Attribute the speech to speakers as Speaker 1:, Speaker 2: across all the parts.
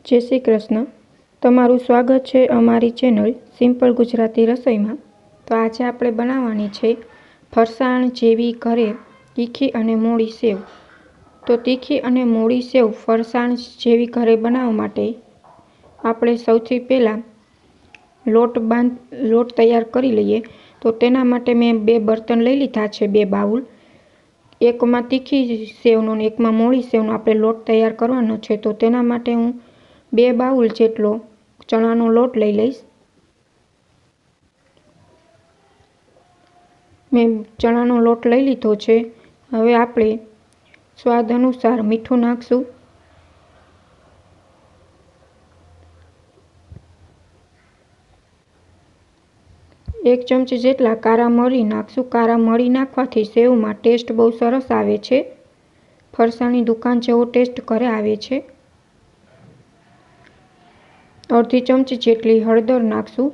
Speaker 1: જય શ્રી કૃષ્ણ. તમારું સ્વાગત છે અમારી ચેનલ સિમ્પલ ગુજરાતી રસોઈમાં. તો આજે આપણે બનાવવાની છે ફરસાણ જેવી ઘરે તીખી અને મોળી સેવ. તો તીખી અને મોળી સેવ ફરસાણ જેવી ઘરે બનાવવા માટે આપણે સૌથી પહેલાં લોટ તૈયાર કરી લઈએ. તો તેના માટે મેં 2 બર્તન લઈ લીધા છે, 2 બાઉલ. એકમાં તીખી સેવનો અને એકમાં મોળી સેવનો આપણે લોટ તૈયાર કરવાનો છે. તો તેના માટે હું 2 બાઉલ જેટલો ચણાનો લોટ લઈ લઈશ. મેં ચણાનો લોટ લઈ લીધો છે. હવે આપણે સ્વાદ અનુસાર મીઠું નાખશું. એક ચમચી જેટલા કારા મરી નાખશું. કારા મરી નાખવાથી સેવમાં ટેસ્ટ બહુ સરસ આવે છે. ફરસાણની દુકાન જેવો ટેસ્ટ ઘરે આવે છે. અડધી ચમચી જેટલી હળદર નાખશું.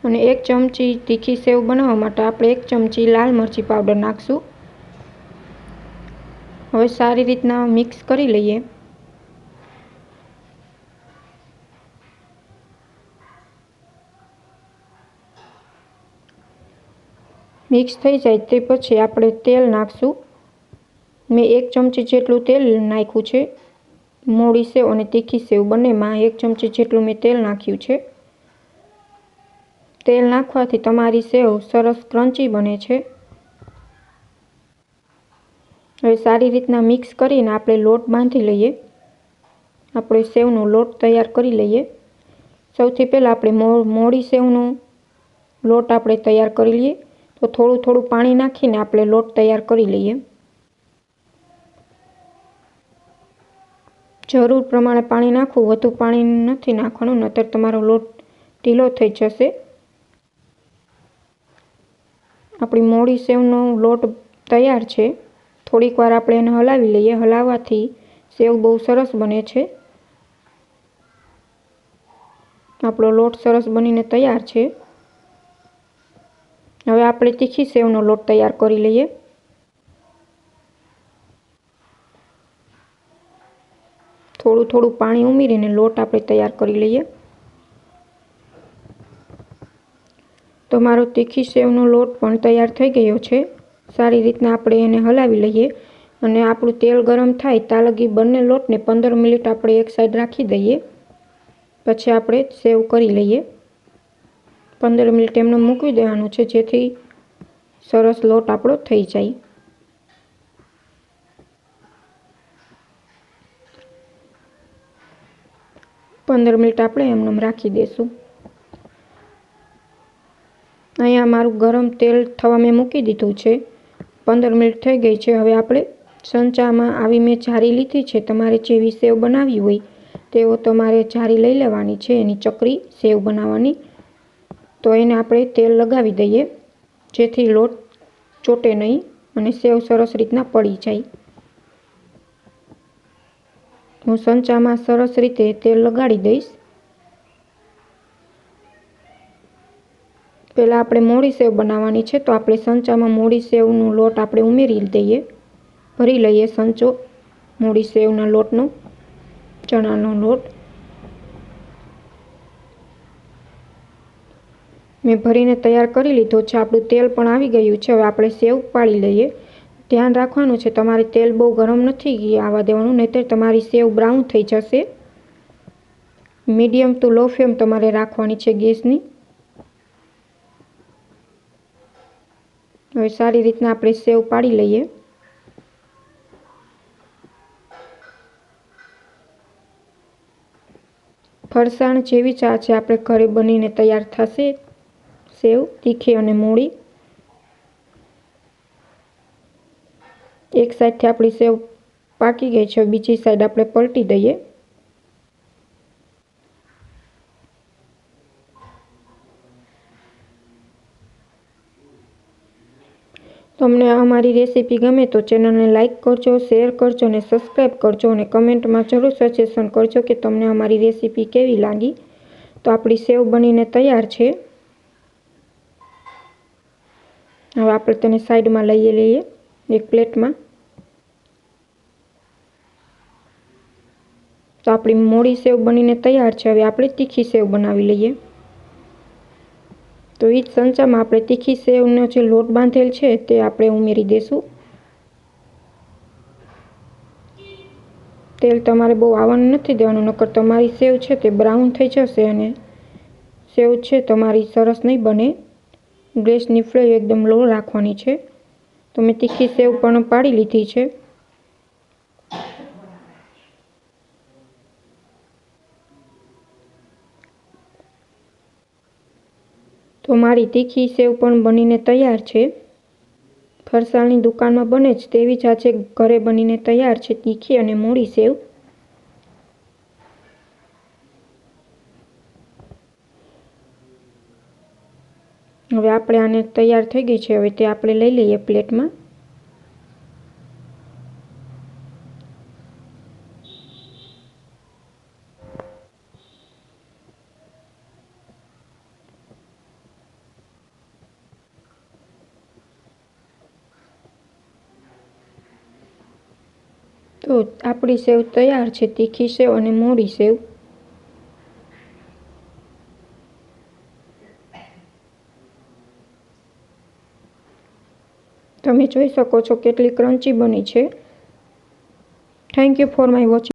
Speaker 1: અને 1 ચમચી તીખી સેવ બનાવવા માટે આપણે 1 ચમચી લાલ મરચી પાવડર નાખશું. હવે સારી રીતના મિક્સ કરી લઈએ. મિક્સ થઈ જાય તે પછી આપણે તેલ નાખશું. મેં 1 ચમચી જેટલું તેલ નાખ્યું છે. મોળી સેવ અને તીખી સેવ બંનેમાં 1 ચમચી જેટલું મેં તેલ નાખ્યું છે. તેલ નાખવાથી તમારી સેવ સરસ ક્રન્ચી બને છે. હવે સારી રીતના મિક્સ કરીને આપણે લોટ બાંધી લઈએ. આપણે સેવનો લોટ તૈયાર કરી લઈએ. સૌથી પહેલાં આપણે મોળી સેવનો લોટ આપણે તૈયાર કરી લઈએ. તો થોડું પાણી નાખીને આપણે લોટ તૈયાર કરી લઈએ. જરૂર પ્રમાણે પાણી નાખવું, વધુ પાણી નથી નાખવાનું, નહીંતર તમારો લોટ ઢીલો થઈ જશે. આપણી મોળી સેવનો લોટ તૈયાર છે. થોડીક વાર આપણે એને હલાવી લઈએ. હલાવવાથી સેવ બહુ સરસ બને છે. આપણો લોટ સરસ બનીને તૈયાર છે. હવે આપણે તીખી સેવનો લોટ તૈયાર કરી લઈએ. થોડું પાણી ઉમેરીને લોટ આપણે તૈયાર કરી લઈએ. તો મારો તીખી સેવનો લોટ પણ તૈયાર થઈ ગયો છે. સારી રીતના આપણે એને હલાવી લઈએ અને આપણું તેલ ગરમ થાય ત્યાં લગી બંને લોટને 15 મિનિટ આપણે એક સાઈડ રાખી દઈએ. પછી આપણે સેવ કરી લઈએ. 15 મિનિટ એમને મૂકી દેવાનું છે, જેથી સરસ લોટ આપણો થઈ જાય. પંદર મિનિટ આપણે એમને રાખી દઈશું. અહીંયા મારું ગરમ તેલ થવા મેં મૂકી દીધું છે. 15 મિનિટ થઈ ગઈ છે. હવે આપણે સંચામાં આવી મેં જારી લીધી છે. તમારે જેવી સેવ બનાવવી હોય તેવો તમારે જારી લઈ લેવાની છે, એની ચકરી સેવ બનાવવાની. તો એને આપણે તેલ લગાવી દઈએ, જેથી લોટ ચોટે નહીં અને સેવ સરસ રીતના પડી જાય. હું સંચામાં સરસ રીતે તેલ લગાડી દઈશ. પહેલાં આપણે મોળી સેવ બનાવવાની છે, તો આપણે સંચામાં મોળી સેવનો લોટ આપણે ઉમેરી દઈએ. ભરી લઈએ સંચો મોળી સેવના લોટનો, ચણાનો લોટ. મેં ભરીને તૈયાર કરી લીધો છે. આપણું તેલ પણ આવી ગયું છે. હવે આપણે સેવ પાડી લઈએ. ધ્યાન રાખવાનું છે, તમારે તેલ બહુ ગરમ નથી આવવા દેવાનું, નહીંતર તમારી સેવ બ્રાઉન થઈ જશે. મીડિયમ ટુ લો ફ્લેમ તમારે રાખવાની છે ગેસની. હવે સારી રીતના આપણે સેવ પાડી લઈએ. ફરસાણ જેવી જ આજે આપણે ઘરે બનીને તૈયાર થશે સેવ તીખી અને મોળી. એક સાઈડથી આપણી સેવ પાકી ગઈ છે. બીજી સાઈડ આપણે પલટી દઈએ. તમને અમારી રેસીપી ગમે તો ચેનલને લાઇક કરજો, શેર કરજો અને સબસ્ક્રાઈબ કરજો. અને કમેન્ટમાં જરૂર સજેશન કરજો કે તમને અમારી રેસીપી કેવી લાગી. તો આપણી સેવ બનીને તૈયાર છે. હવે આપણે તેને સાઈડમાં લઈ લઈએ. એક પ્લેટમાં. તો આપણી મોળી સેવ બનીને તૈયાર છે. હવે આપણે તીખી સેવ બનાવી લઈએ. તો એ જ સંચામાં આપણે તીખી સેવનો જે લોટ બાંધેલ છે તે આપણે ઉમેરી દઈશું. તેલ તમારે બહુ આવવાનું નથી દેવાનું, નકર તમારી સેવ છે તે બ્રાઉન થઈ જશે અને સેવ છે તમારી સરસ નહીં બને. ગેસની ફ્લેમ એકદમ લો રાખવાની છે. તો મેં તીખી સેવ પણ પાડી લીધી છે. તો મારી તીખી સેવ પણ બનીને તૈયાર છે. ફરસાણની દુકાનમાં બને જ તેવી જ આજે ઘરે બનીને તૈયાર છે તીખી અને મોળી સેવ. હવે આપણે આને તૈયાર થઈ ગઈ છે. હવે તે આપણે લઈ લઈએ પ્લેટમાં. તો આપણી સેવ તૈયાર છે, તીખી સેવ અને મોળી સેવ. તમે જોઈ શકો છો કેટલી ક્રન્ચી બની છે. Thank you for my watching.